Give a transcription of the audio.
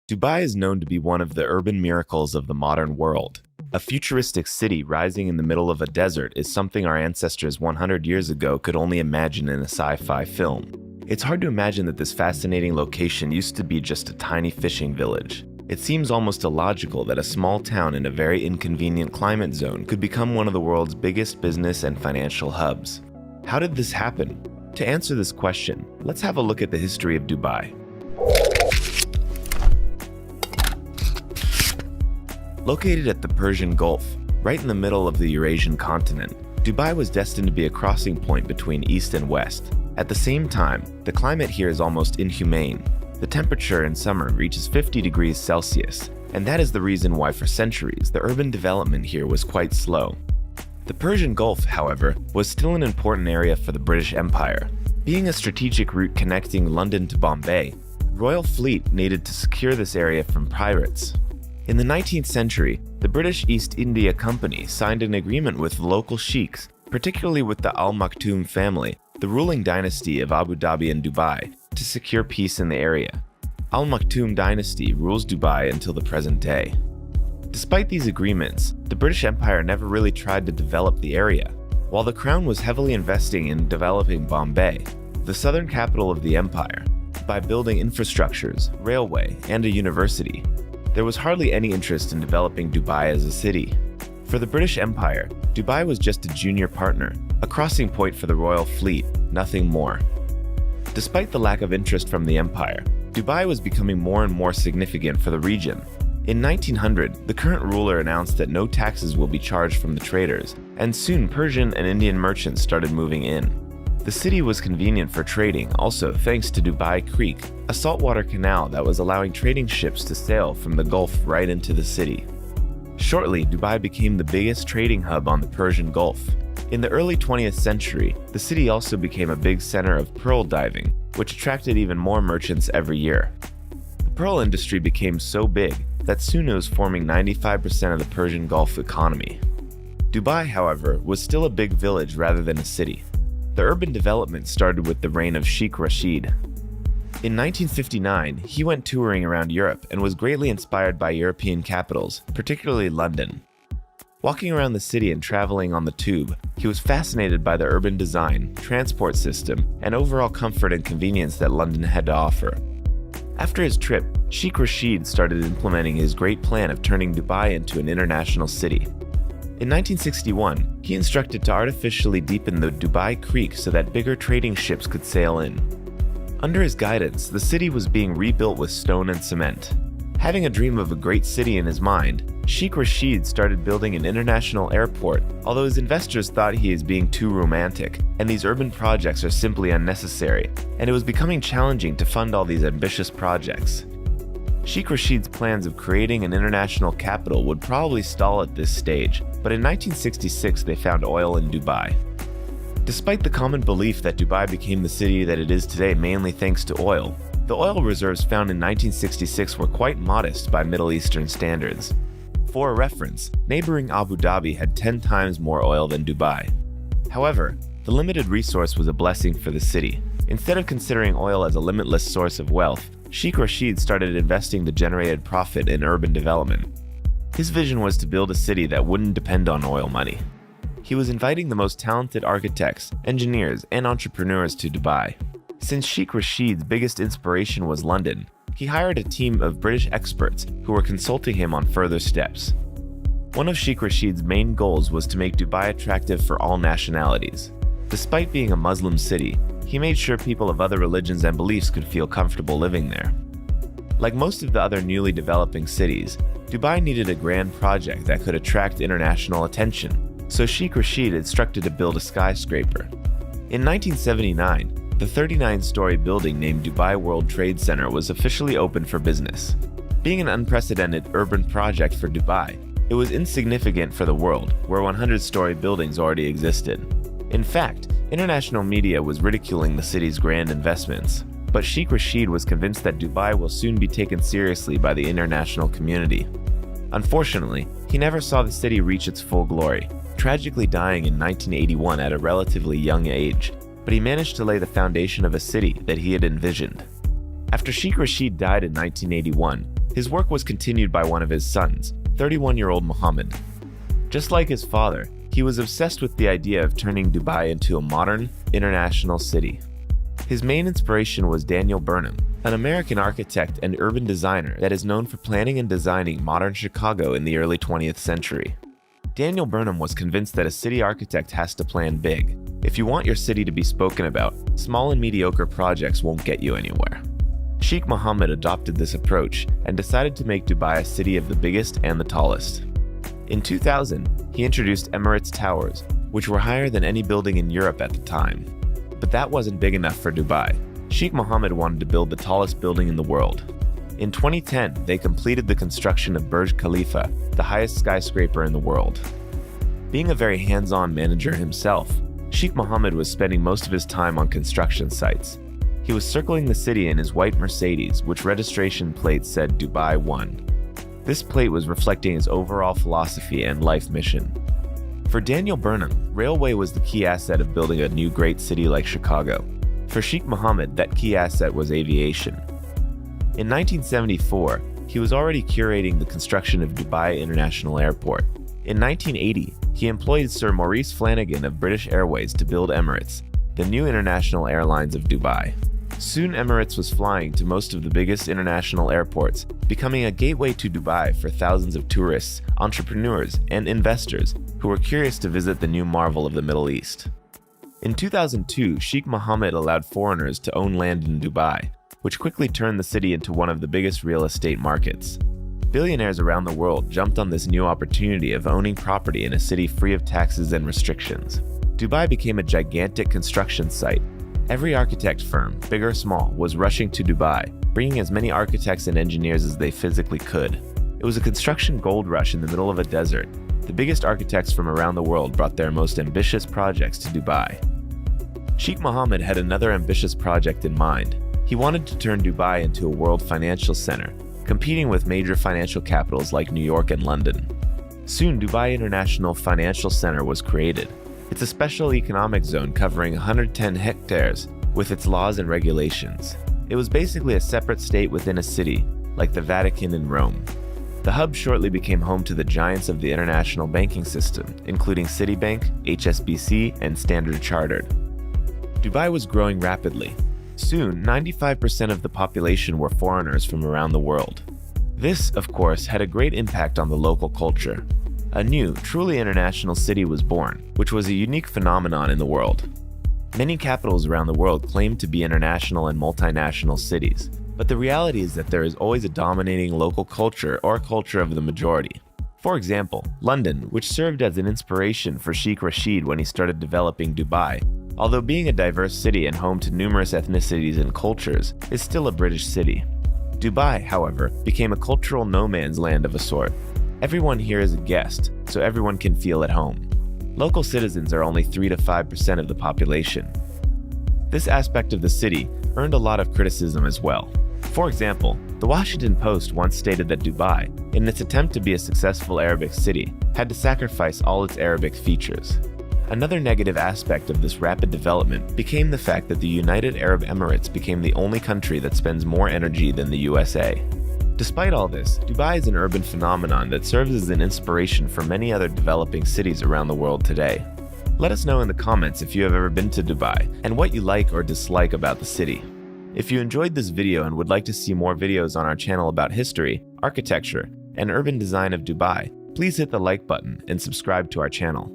Dubai is known to be one of the urban miracles of the modern world. A futuristic city rising in the middle of a desert is something our ancestors 100 years ago could only imagine in a sci-fi film. It's hard to imagine that this fascinating location used to be just a tiny fishing village. It seems almost illogical that a small town in a very inconvenient climate zone could become one of the world's biggest business and financial hubs. How did this happen? To answer this question, let's have a look at the history of Dubai. Located at the Persian Gulf, right in the middle of the Eurasian continent, Dubai was destined to be a crossing point between East and West. At the same time, the climate here is almost inhumane. The temperature in summer reaches 50 degrees Celsius, and that is the reason why for centuries the urban development here was quite slow. The Persian Gulf, however, was still an important area for the British Empire. Being a strategic route connecting London to Bombay, the Royal Fleet needed to secure this area from pirates. In the 19th century, the British East India Company signed an agreement with local sheikhs, particularly with the Al Maktoum family, the ruling dynasty of Abu Dhabi and Dubai, to secure peace in the area. Al Maktoum dynasty rules Dubai until the present day. Despite these agreements, the British Empire never really tried to develop the area. While the Crown was heavily investing in developing Bombay, the southern capital of the empire, by building infrastructures, railway, and a university, there was hardly any interest in developing Dubai as a city. For the British Empire, Dubai was just a junior partner, a crossing point for the Royal Fleet, nothing more. Despite the lack of interest from the empire, Dubai was becoming more and more significant for the region. In 1900, the current ruler announced that no taxes will be charged from the traders, and soon Persian and Indian merchants started moving in. The city was convenient for trading also thanks to Dubai Creek, a saltwater canal that was allowing trading ships to sail from the Gulf right into the city. Shortly, Dubai became the biggest trading hub on the Persian Gulf. In the early 20th century, the city also became a big center of pearl diving, which attracted even more merchants every year. The pearl industry became so big that soon it was forming 95% of the Persian Gulf economy. Dubai, however, was still a big village rather than a city. The urban development started with the reign of Sheikh Rashid. In 1959, he went touring around Europe and was greatly inspired by European capitals, particularly London. Walking around the city and traveling on the tube, he was fascinated by the urban design, transport system, and overall comfort and convenience that London had to offer. After his trip, Sheikh Rashid started implementing his great plan of turning Dubai into an international city. In 1961, he instructed to artificially deepen the Dubai Creek so that bigger trading ships could sail in. Under his guidance, the city was being rebuilt with stone and cement. Having a dream of a great city in his mind, Sheikh Rashid started building an international airport, although his investors thought he is being too romantic, and these urban projects are simply unnecessary, and it was becoming challenging to fund all these ambitious projects. Sheikh Rashid's plans of creating an international capital would probably stall at this stage, but in 1966 they found oil in Dubai. Despite the common belief that Dubai became the city that it is today mainly thanks to oil, the oil reserves found in 1966 were quite modest by Middle Eastern standards. For a reference, neighboring Abu Dhabi had 10 times more oil than Dubai. However, the limited resource was a blessing for the city. Instead of considering oil as a limitless source of wealth, Sheikh Rashid started investing the generated profit in urban development. His vision was to build a city that wouldn't depend on oil money. He was inviting the most talented architects, engineers, and entrepreneurs to Dubai. Since Sheikh Rashid's biggest inspiration was London, he hired a team of British experts who were consulting him on further steps. One of Sheikh Rashid's main goals was to make Dubai attractive for all nationalities. Despite being a Muslim city, he made sure people of other religions and beliefs could feel comfortable living there. Like most of the other newly developing cities, Dubai needed a grand project that could attract international attention, so Sheikh Rashid instructed to build a skyscraper. In 1979, the 39-story building named Dubai World Trade Center was officially opened for business. Being an unprecedented urban project for Dubai, it was insignificant for the world, where 100-story buildings already existed. In fact, international media was ridiculing the city's grand investments, but Sheikh Rashid was convinced that Dubai will soon be taken seriously by the international community. Unfortunately, he never saw the city reach its full glory, tragically dying in 1981 at a relatively young age, but he managed to lay the foundation of a city that he had envisioned. After Sheikh Rashid died in 1981, His work was continued by one of his sons, 31-year-old Mohammed. Just like his father, he was obsessed with the idea of turning Dubai into a modern, international city. His main inspiration was Daniel Burnham, an American architect and urban designer that is known for planning and designing modern Chicago in the early 20th century. Daniel Burnham was convinced that a city architect has to plan big. If you want your city to be spoken about, small and mediocre projects won't get you anywhere. Sheikh Mohammed adopted this approach and decided to make Dubai a city of the biggest and the tallest. In 2000, he introduced Emirates Towers, which were higher than any building in Europe at the time. But that wasn't big enough for Dubai. Sheikh Mohammed wanted to build the tallest building in the world. In 2010, they completed the construction of Burj Khalifa, the highest skyscraper in the world. Being a very hands-on manager himself, Sheikh Mohammed was spending most of his time on construction sites. He was circling the city in his white Mercedes, which registration plate said Dubai 1. This plate was reflecting his overall philosophy and life mission. For Daniel Burnham, railway was the key asset of building a new great city like Chicago. For Sheikh Mohammed, that key asset was aviation. In 1974, he was already curating the construction of Dubai International Airport. In 1980, he employed Sir Maurice Flanagan of British Airways to build Emirates, the new international airlines of Dubai. Soon Emirates was flying to most of the biggest international airports, becoming a gateway to Dubai for thousands of tourists, entrepreneurs, and investors who were curious to visit the new marvel of the Middle East. In 2002, Sheikh Mohammed allowed foreigners to own land in Dubai, which quickly turned the city into one of the biggest real estate markets. Billionaires around the world jumped on this new opportunity of owning property in a city free of taxes and restrictions. Dubai became a gigantic construction site. Every architect firm, big or small, was rushing to Dubai, bringing as many architects and engineers as they physically could. It was a construction gold rush in the middle of a desert. The biggest architects from around the world brought their most ambitious projects to Dubai. Sheikh Mohammed had another ambitious project in mind. He wanted to turn Dubai into a world financial center, competing with major financial capitals like New York and London. Soon, Dubai International Financial Center was created. It's a special economic zone covering 110 hectares with its laws and regulations. It was basically a separate state within a city, like the Vatican in Rome. The hub shortly became home to the giants of the international banking system, including Citibank, HSBC, and Standard Chartered. Dubai was growing rapidly. Soon, 95% of the population were foreigners from around the world. This, of course, had a great impact on the local culture. A new, truly international city was born, which was a unique phenomenon in the world. Many capitals around the world claim to be international and multinational cities, but the reality is that there is always a dominating local culture or culture of the majority. For example, London, which served as an inspiration for Sheikh Rashid when he started developing Dubai, although being a diverse city and home to numerous ethnicities and cultures, is still a British city. Dubai, however, became a cultural no man's land of a sort. Everyone here is a guest, so everyone can feel at home. Local citizens are only 3 to 5% of the population. This aspect of the city earned a lot of criticism as well. For example, the Washington Post once stated that Dubai, in its attempt to be a successful Arabic city, had to sacrifice all its Arabic features. Another negative aspect of this rapid development became the fact that the United Arab Emirates became the only country that spends more energy than the USA. Despite all this, Dubai is an urban phenomenon that serves as an inspiration for many other developing cities around the world today. Let us know in the comments if you have ever been to Dubai and what you like or dislike about the city. If you enjoyed this video and would like to see more videos on our channel about history, architecture, and urban design of Dubai, please hit the like button and subscribe to our channel.